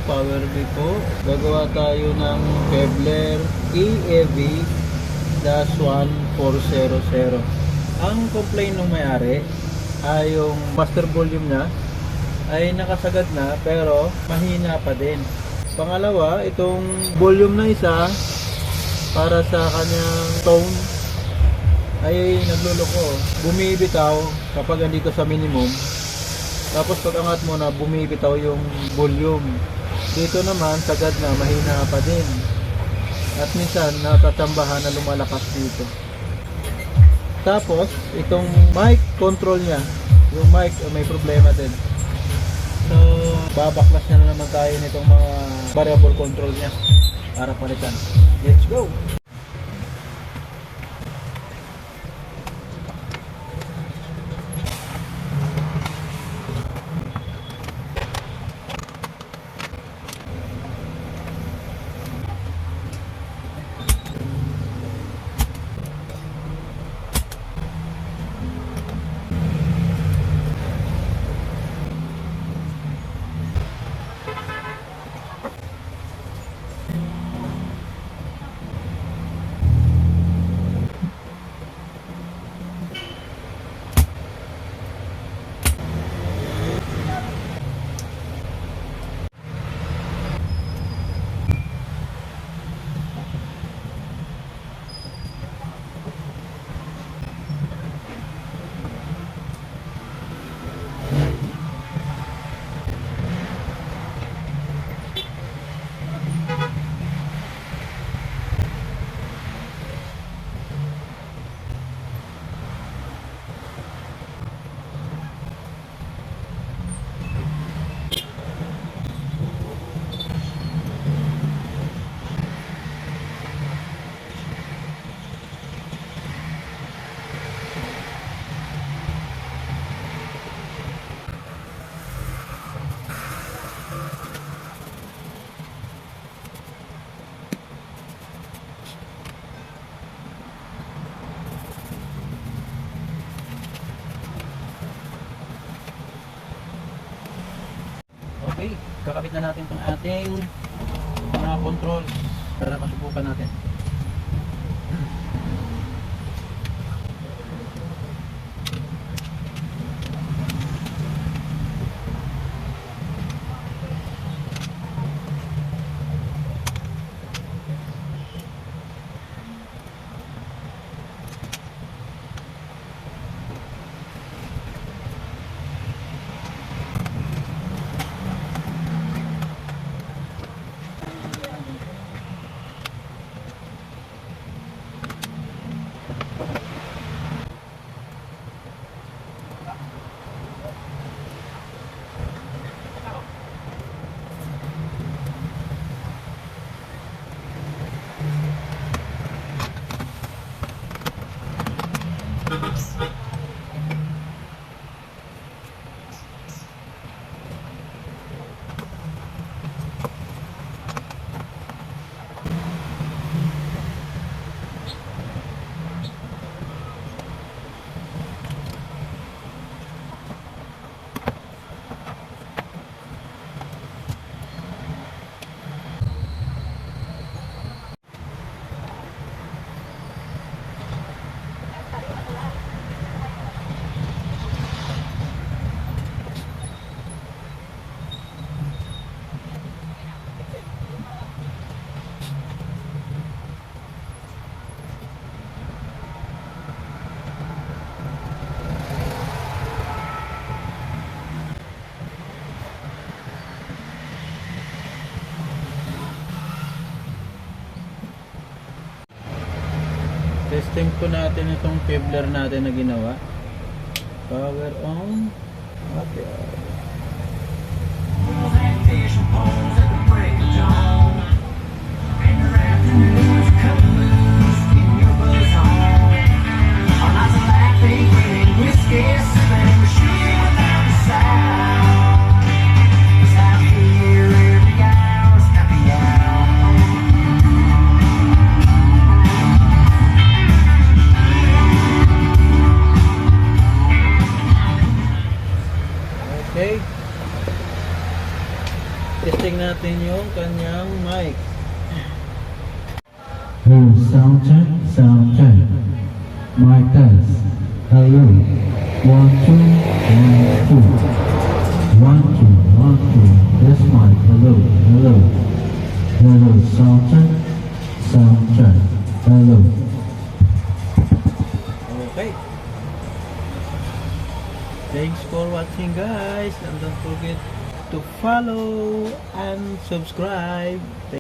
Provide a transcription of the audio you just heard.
Power B po. Gagawa tayo ng Kevlar EAV-1400. Ang complaint ng may-ari ay yung master volume niya ay nakasagad na pero mahina pa din. Pangalawa, itong volume na isa para sa kanyang tone ay nagluloko. Bumibitaw kapag andito sa minimum. Tapos pag angat mo na bumibitaw yung volume. Dito naman sagad na mahina pa din. At minsan natatambahan na lumalakas dito. Tapos itong mic control niya, yung mic may problema din. So babaklas na naman tayo nitong mga variable control niya para palitan. Let's go! Okay, kakabit na natin itong ating mga control para masubukan natin. Testing po natin itong Kevlar natin na ginawa. Power on. Okay. Okay. Testing natin yung kanyang mic. Sound check, sound check. Mic test. Hello. 1, 2, 1, 2. 1, 2, 1, 2. This mic. Hello, hello. Hello, sound check, sound check. Hello. Okay. Thanks for watching, guys, and don't forget to follow and subscribe.